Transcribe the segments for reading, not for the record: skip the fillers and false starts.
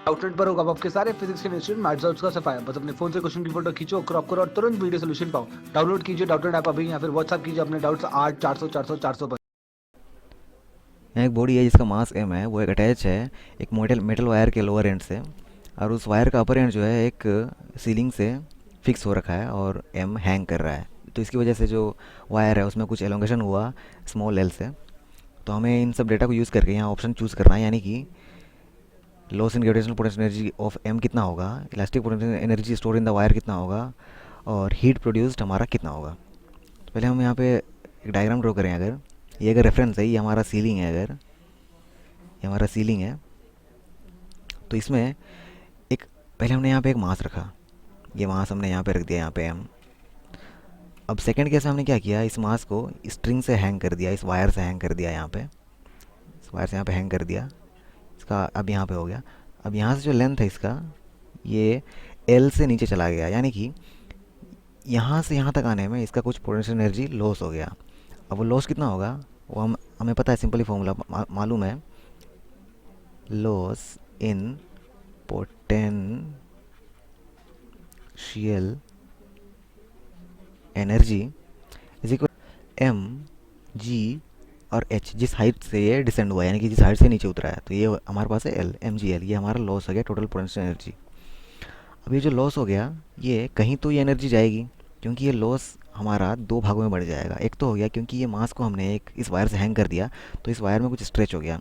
Outlet पर होगा आपके सारे फिजिक्स के इंस्टीट्यूट मैथ्स और उसका सफाया। बस अपने फोन से क्वेश्चन की फोटो खींचो, क्रॉप करो और तुरंत वीडियो सोल्यूशन पाओ। डाउनलोड कीजिए डाउटनेट ऐप अभी या फिर व्हाट्सएप कीजिए अपने डाउट्स 8 400 400 400 पर। यहाँ एक बॉडी है जिसका मास एम है, वो एक अटैच है एक मेटल मेटल वायर के लोअर एंड से, और उस वायर का अपर एंड जो है एक सीलिंग से फिक्स हो रखा है और एम हैंग कर रहा है। तो इसकी वजह से जो वायर है उसमें कुछ एलोंगेशन हुआ स्मॉल एल से। तो हमें इन सब डेटा को यूज़ करके यहाँ ऑप्शन चूज़ करना है, यानी कि loss in gravitational potential energy of M कितना होगा, elastic potential energy store in the wire कितना होगा, और हीट प्रोड्यूस्ड हमारा कितना होगा। तो पहले हम यहाँ पे एक डायग्राम ड्रॉ करें। अगर ये अगर रेफरेंस है, ये हमारा सीलिंग है, अगर ये हमारा सीलिंग है तो इसमें एक पहले हमने यहाँ पे एक मास रखा, ये मास हमने यहाँ पे रख दिया, यहाँ पे एम। अब सेकंड केस में हमने क्या किया, इस मास को स्ट्रिंग से हैंग कर दिया, इस वायर से हैंग कर दिया, यहाँ पे इस वायर से यहाँ पे हैंग कर दिया इसका। अब यहाँ पे हो गया। अब यहाँ से जो लेंथ है इसका, ये एल से नीचे चला गया, यानी कि यहाँ से यहाँ तक आने में इसका कुछ पोटेंशियल एनर्जी लॉस हो गया। अब वो लॉस कितना होगा, वो हमें पता है, सिंपली फॉर्मूला मालूम है, loss in potential energy is equal M G और एच, जिस हाइट से ये डिसेंड हुआ है, यानी कि जिस हाइट से नीचे उतरा है। तो ये हमारे पास है एल, एम जी एल, ये हमारा लॉस हो गया टोटल पोटेंशियल एनर्जी। अब ये जो लॉस हो गया, ये कहीं तो ये एनर्जी जाएगी, क्योंकि ये लॉस हमारा दो भागों में बढ़ जाएगा। एक तो हो गया क्योंकि ये मास को हमने एक इस वायर से हैंग कर दिया, तो इस वायर में कुछ स्ट्रेच हो गया,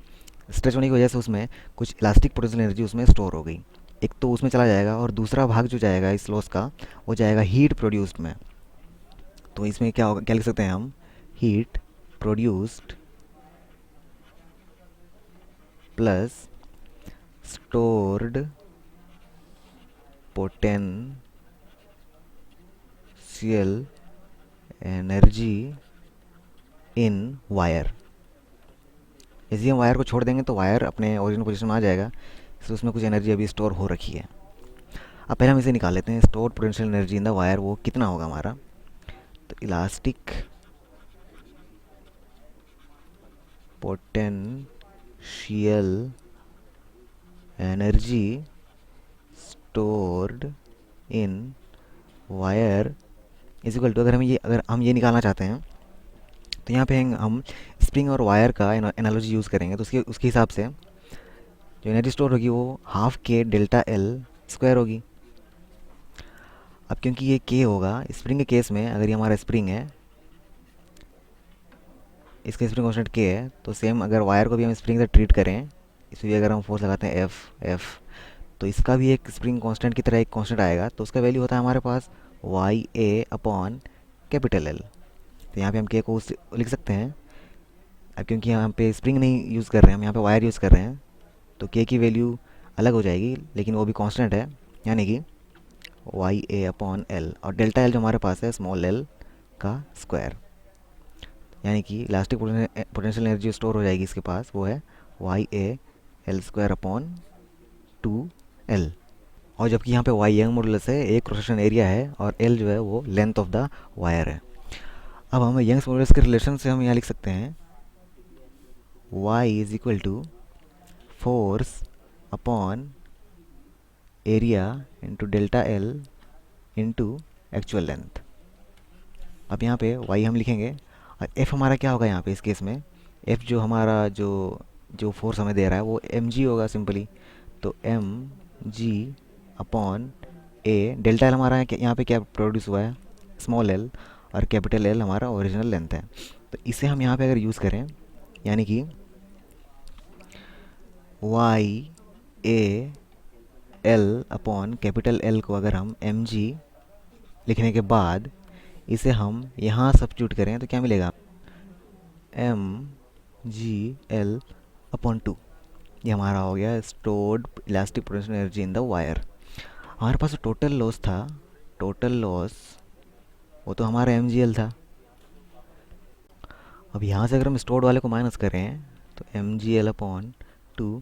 स्ट्रेच होने की वजह से उसमें कुछ इलास्टिक पोटेंशियल एनर्जी उसमें स्टोर हो गई, एक तो उसमें चला जाएगा, और दूसरा भाग जो जाएगा इस लॉस का, वो जाएगा हीट प्रोड्यूस्ड में। तो इसमें क्या होगा, क्या लिख सकते हैं हम, heat produced plus stored potential energy इन वायर। यदि हम वायर को छोड़ देंगे तो वायर अपने ओरिजिनल पोजीशन में आ जाएगा, इसलिए उसमें कुछ एनर्जी अभी स्टोर हो रखी है। अब पहले हम इसे निकाल लेते हैं, store potential energy in the wire वो कितना होगा हमारा। तो elastic potential energy stored in wire is equal to, अगर हम ये निकालना चाहते हैं तो यहाँ पे हम स्प्रिंग और वायर का एनालॉजी यूज़ करेंगे। तो उसके हिसाब से जो एनर्जी स्टोर होगी वो हाफ के डेल्टा एल स्क्वायर होगी। अब क्योंकि ये के होगा स्प्रिंग के केस में, अगर ये हमारा स्प्रिंग है, इसका स्प्रिंग कांस्टेंट के है, तो सेम अगर वायर को भी हम स्प्रिंग से ट्रीट करें, इसमें भी अगर हम फोर्स लगाते हैं एफ एफ, तो इसका भी एक स्प्रिंग कांस्टेंट की तरह एक कांस्टेंट आएगा। तो उसका वैल्यू होता है हमारे पास वाई ए अपॉन कैपिटल एल। तो यहाँ पे हम के को लिख सकते हैं। अब क्योंकि यहाँ पे स्प्रिंग नहीं यूज़ कर रहे हैं, हम यहाँ पे वायर यूज़ कर रहे हैं, तो के की वैल्यू अलग हो जाएगी, लेकिन वो भी कांस्टेंट है, यानी कि वाई ए अपॉन एल, और डेल्टा एल जो हमारे पास है स्मॉल एल का स्क्वायर, यानी कि इलास्टिक पोटेंशियल एनर्जी स्टोर हो जाएगी इसके पास, वो है Y A L square upon 2 L. और जबकि यहाँ पे वाई यंग मॉडुलस है, एक क्रॉस सेक्शन एरिया है, और एल जो है वो लेंथ ऑफ द वायर है। अब हम यंग्स मॉडुलस के रिलेशन से हम यहाँ लिख सकते हैं Y is equal to force upon area into delta L into actual length. अब यहाँ पे वाई हम लिखेंगे, और एफ हमारा क्या होगा यहाँ पे इस केस में, एफ जो हमारा जो जो फोर्स हमें दे रहा है वो एम जी होगा सिंपली। तो एम जी अपॉन ए, डेल्टा एल हमारा यहाँ पे क्या प्रोड्यूस हुआ है, स्मॉल एल, और कैपिटल एल हमारा ओरिजिनल लेंथ है। तो इसे हम यहाँ पे अगर यूज़ करें, यानी कि Y A L upon capital L को अगर हम एम जी लिखने के बाद इसे हम यहाँ सब्स्टिट्यूट करें, तो क्या मिलेगा, एम जी एल अपॉन 2। ये हमारा हो गया stored elastic potential energy in the wire. हमारे पास टोटल लॉस था, टोटल लॉस वो तो हमारा एम जी एल था। अब यहाँ से अगर हम स्टोर्ड वाले को माइनस करें, तो एम जी एल अपॉन 2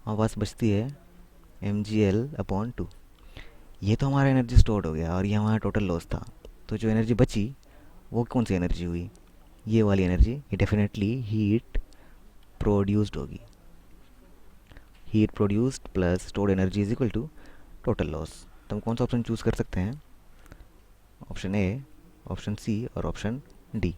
हमारे पास बचती है एम जी एल अपॉन 2। ये तो हमारा एनर्जी स्टोर्ड हो गया, और ये हमारा टोटल लॉस था। तो जो एनर्जी बची वो कौन सी एनर्जी हुई, ये वाली एनर्जी, ये डेफिनेटली हीट प्रोड्यूस्ड होगी। Heat produced plus stored energy is equal to total loss. तो हम कौन सा ऑप्शन चूज़ कर सकते हैं? ऑप्शन ए, ऑप्शन सी और ऑप्शन डी।